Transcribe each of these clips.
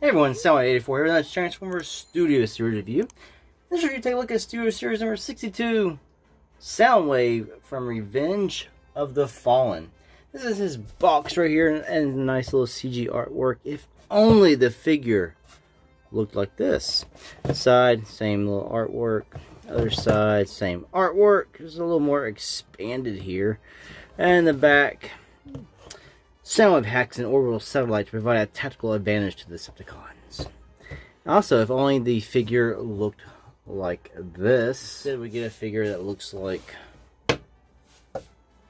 Hey everyone, Soundwave 84 here, that's Transformers Studio Series review. This review take a look at Studio Series number 62, Soundwave from Revenge of the Fallen. This is his box right here, and a nice little CG artwork. If only the figure looked like this. Side, same little artwork. Other side, same artwork. It's a little more expanded here. And the back, Soundwave hacks an orbital satellite to provide a tactical advantage to the Decepticons. Also, if only the figure looked like this. Instead, we get a figure that looks like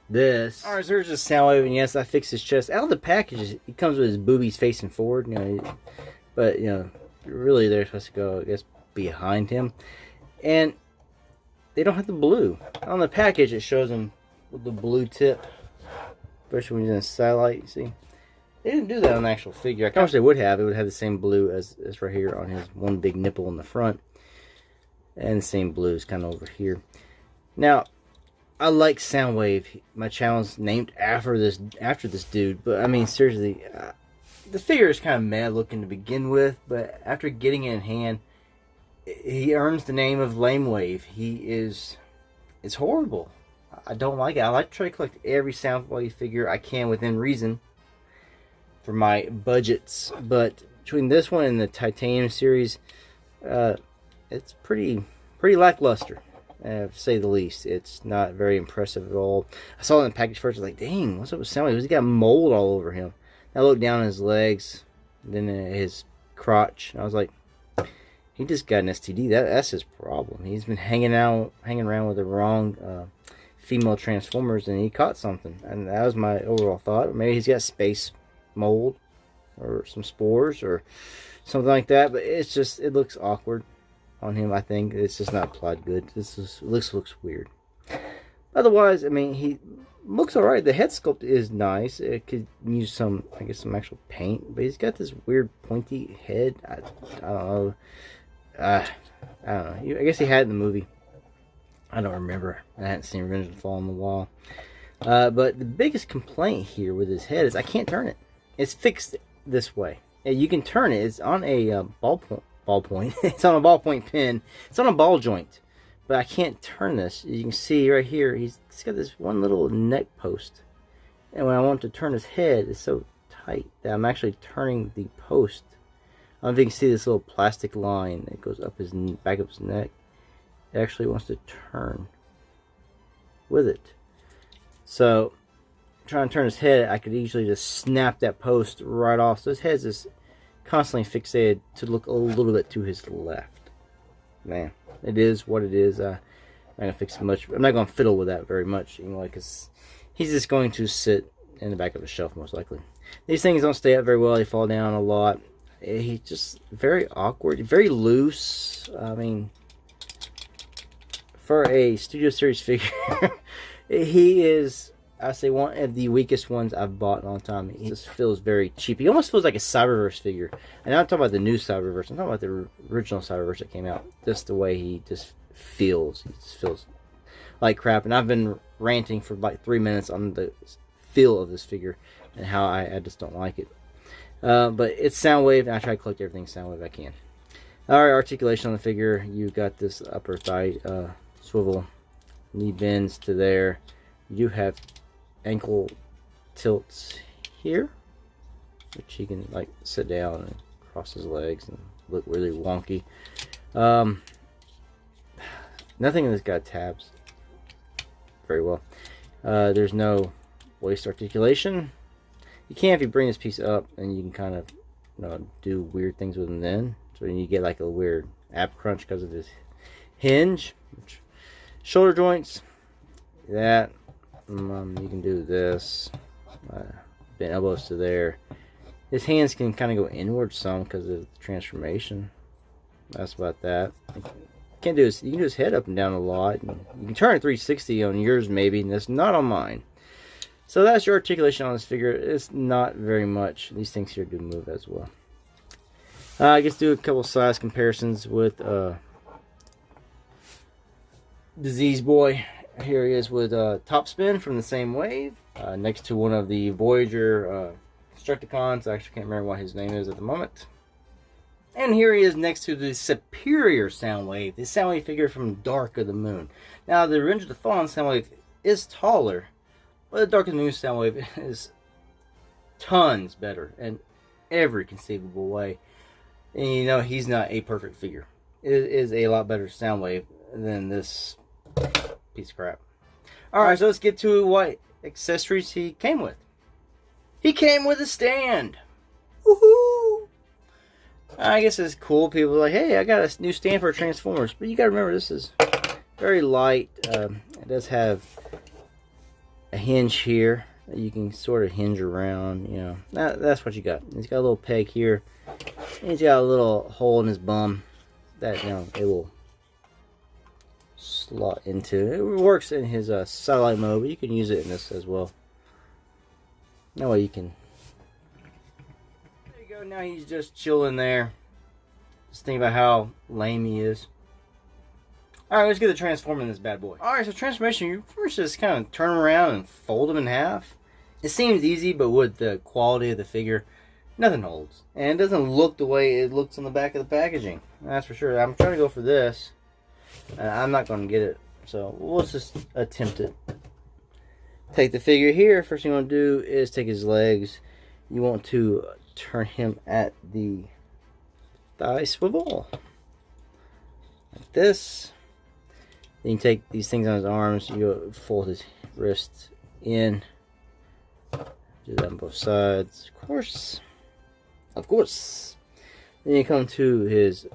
this. Alright, so here's just Soundwave, and yes, I fixed his chest. Out of the package, he comes with his boobies facing forward, but, really they're supposed to go, I guess, behind him. And they don't have the blue. On the package, it shows him with the blue tip. Especially when he's in a satellite, you see. They didn't do that on the actual figure. I wish they would have. It would have the same blue as right here on his one big nipple in the front. And the same blue is kind of over here. Now, I like Soundwave. My channel's named after this dude. But, I mean, seriously, the figure is kind of mad looking to begin with. But after getting it in hand, he earns the name of Lamewave. It's horrible. I don't like it. I like to try to collect every Soundwave figure I can within reason for my budgets. But between this one and the Titanium series, it's pretty lackluster, to say the least. It's not very impressive at all. I saw it in the package first. I was like, dang, what's up with Soundwave? He's got mold all over him. I looked down at his legs, then at his crotch, and I was like, he just got an STD. That's his problem. He's been hanging around with the wrong female Transformers, and he caught something, and that was my overall thought. Maybe he's got space mold or some spores or something like that, but it looks awkward on him. I think it's just not applied good. Looks weird. Otherwise, I mean, he looks all right. The head sculpt is nice. It could use some actual paint, but he's got this weird pointy head. I don't know. I don't know. I guess he had it in the movie. I don't remember. I hadn't seen Revenge of the Fallen in a while. But the biggest complaint here with his head is I can't turn it. It's fixed this way. You can turn it. It's on a ballpoint. It's on a ballpoint pin. It's on a ball joint. But I can't turn this. You can see right here, he's got this one little neck post. And when I want to turn his head, it's so tight that I'm actually turning the post. I don't know if you can see this little plastic line that goes up his back of his neck. It actually wants to turn with it. So, trying to turn his head, I could easily just snap that post right off. So his head's just constantly fixated to look a little bit to his left. Man, it is what it is. I'm not gonna fix it much. I'm not gonna fiddle with that very much, because he's just going to sit in the back of a shelf most likely. These things don't stay up very well. They fall down a lot. He's just very awkward, very loose. I mean, for a Studio Series figure, he is, I say, one of the weakest ones I've bought in a long time. He just feels very cheap. He almost feels like a Cyberverse figure. And I'm not talking about the new Cyberverse. I'm talking about the original Cyberverse that came out. Just the way he just feels. He just feels like crap. And I've been ranting for like 3 minutes on the feel of this figure and how I just don't like it. But it's Soundwave, and I try to collect everything Soundwave I can. Alright, articulation on the figure. You've got this upper thigh swivel, knee bends to there. You do have ankle tilts here, which he can like sit down and cross his legs and look really wonky. Nothing in this got tabs very well. There's no waist articulation. You can if you bring this piece up, and you can kind of do weird things with him then. So you get like a weird ab crunch because of this hinge. Shoulder joints, that you can do this, bend elbows to there. His hands can kind of go inward some because of the transformation. That's about that. You can do his head up and down a lot. You can turn it 360 on yours maybe, and that's not on mine. So that's your articulation on this figure. It's not very much. These things here do move as well. I guess do a couple size comparisons with Disease Boy. Here he is with Top Spin from the same wave, next to one of the Voyager Constructicons. I actually can't remember what his name is at the moment. And here he is next to the superior Soundwave, the Soundwave figure from Dark of the Moon. Now, the Revenge of the Fallen Soundwave is taller, but the Dark of the Moon Soundwave is tons better in every conceivable way. And you know, he's not a perfect figure. It is a lot better Soundwave than this piece of crap. Alright, so let's get to what accessories he came with. He came with a stand. Woohoo! I guess it's cool. People are like, hey, I got a new stand for Transformers. But you gotta remember, this is very light. It does have a hinge here that you can sort of hinge around. You know, that's what you got. He's got a little peg here. And he's got a little hole in his bum that, you know, it will slot into. It works in his satellite mode, but you can use it in this as well. That way you can. There you go. Now he's just chilling there. Just think about how lame he is. Alright, let's get the transforming this bad boy. Alright, so transformation, you first just kind of turn him around and fold him in half. It seems easy, but with the quality of the figure, nothing holds. And it doesn't look the way it looks on the back of the packaging. That's for sure. I'm trying to go for this. I'm not going to get it. So let's just attempt it. Take the figure here. First thing you want to do is take his legs. You want to turn him at the thigh swivel. Like this. Then you take these things on his arms. You fold his wrists in. Do that on both sides. Of course. Of course. Then you come to his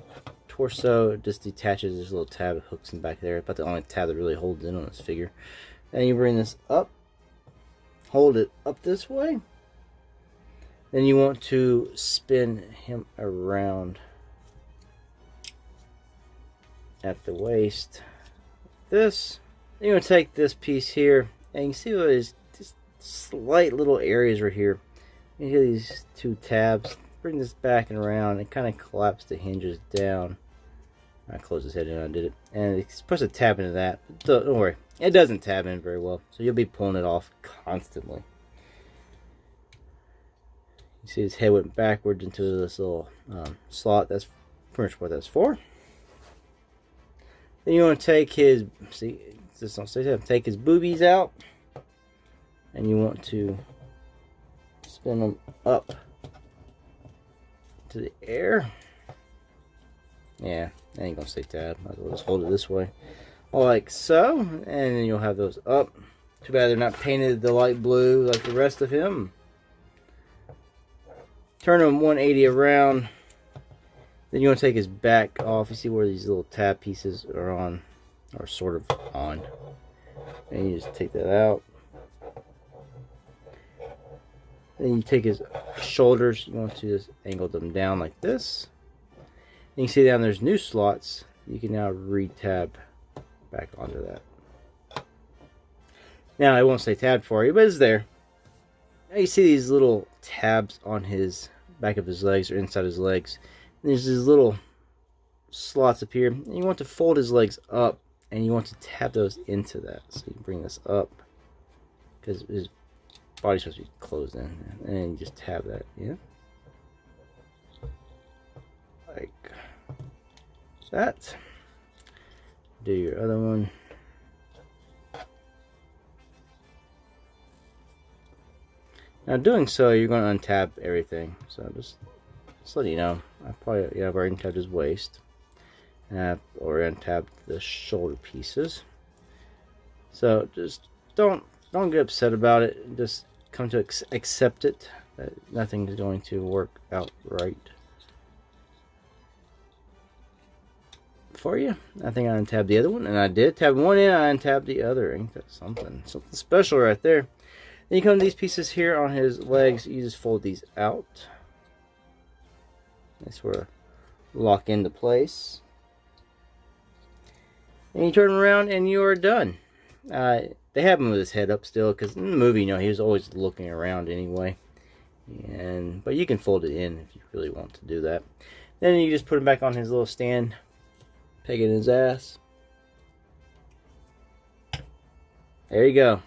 torso. It just detaches this little tab that hooks him back there. About the only tab that really holds in on this figure. And you bring this up. Hold it up this way. Then you want to spin him around at the waist. This. Then you want to take this piece here. And you can see what is just slight little areas right here. You get these two tabs. Bring this back and around and kind of collapse the hinges down. I closed his head and I did it. And it's supposed to tap into that. Don't worry. It doesn't tab in very well. So you'll be pulling it off constantly. You see his head went backwards into this little slot. That's pretty much what that's for. Then you want to take his, see, just don't stay there. Take his boobies out. And you want to spin them up to the air. Yeah, that ain't gonna stay tab. Might as well just hold it this way. Like so. And then you'll have those up. Too bad they're not painted the light blue like the rest of him. Turn him 180 around. Then you want to take his back off. You see where these little tab pieces are on, or sort of on. And you just take that out. Then you take his shoulders. You want to just angle them down like this. And you can see down there's new slots. You can now re-tab back onto that. Now it won't say tabbed for you, but it's there. Now you see these little tabs on his back of his legs or inside his legs. And there's these little slots up here. And you want to fold his legs up and you want to tab those into that. So you bring this up because his body's supposed to be closed in. And you just tab that in. Like that. Do your other one. Now doing so, you're going to untab everything. So just let you know, I've already untabbed his waist. And I've already untabbed the shoulder pieces. So just don't get upset about it. Just come to accept it. That nothing is going to work out right for you. I think I untabbed the other one, and I did tab one in. I untabbed the other. Ain't that something special right there? Then you come to these pieces here on his legs. You just fold these out. They sort of lock into place. And you turn around and you are done. They have him with his head up still because in the movie, you know, he was always looking around anyway. But you can fold it in if you really want to do that. Then you just put him back on his little stand. Peg it in his ass. There you go.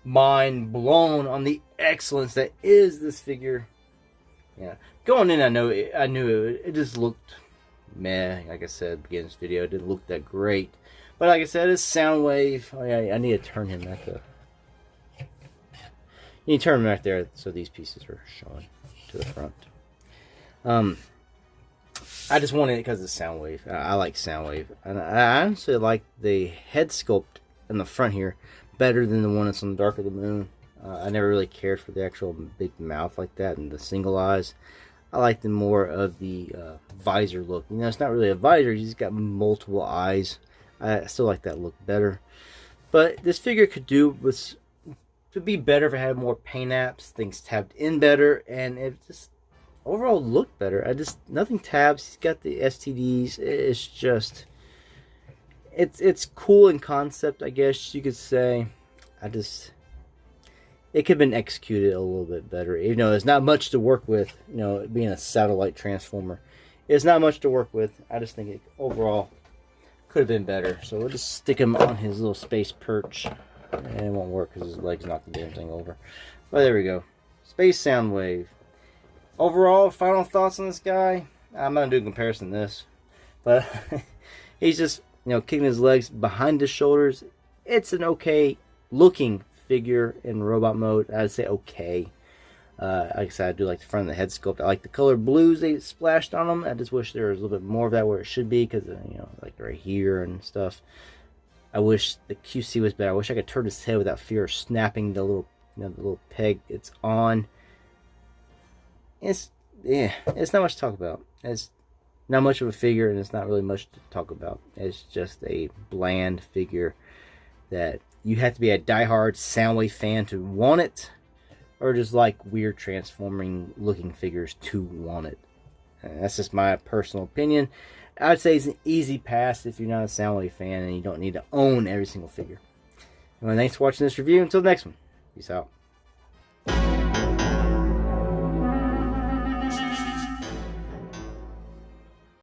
Mind blown on the excellence that is this figure. Yeah, going in, I knew it just looked meh. Like I said, beginning of this video, it didn't look that great. But like I said, it's Soundwave. Oh yeah, I need to turn him at the. You need to turn him back there so these pieces are showing to the front. I just wanted it because it's Soundwave. I like Soundwave, and I honestly like the head sculpt in the front here better than the one that's on the Dark of the Moon. I never really cared for the actual big mouth like that and the single eyes. I like the more of the visor look. You know, it's not really a visor, he's got multiple eyes. I still like that look better. But this figure could be better if it had more paint apps, things tabbed in better, and it just overall looked better. Nothing tabs. He's got the STDs. It's just, it's cool in concept, I guess you could say. It could have been executed a little bit better. You know, there's not much to work with. You know, it being a satellite transformer, it's not much to work with. I just think it overall could have been better. So we'll just stick him on his little space perch, and it won't work because his legs knock the damn thing over. But there we go. Space Soundwave. Overall, final thoughts on this guy. I'm not gonna do a comparison to this, but he's just, you know, kicking his legs behind his shoulders. It's an okay looking figure in robot mode. I'd say okay. Like I said, I do like the front of the head sculpt. I like the color blues they splashed on them. I just wish there was a little bit more of that where it should be, because you know, like right here and stuff. I wish the QC was better. I wish I could turn his head without fear of snapping the little, you know, the little peg it's on. It's not much to talk about. It's not much of a figure, and it's not really much to talk about. It's just a bland figure that you have to be a diehard Soundwave fan to want it, or just like weird transforming looking figures to want it. And that's just my personal opinion. I'd say it's an easy pass if you're not a Soundwave fan and you don't need to own every single figure. Anyway, thanks for watching this review. Until the next one, peace out.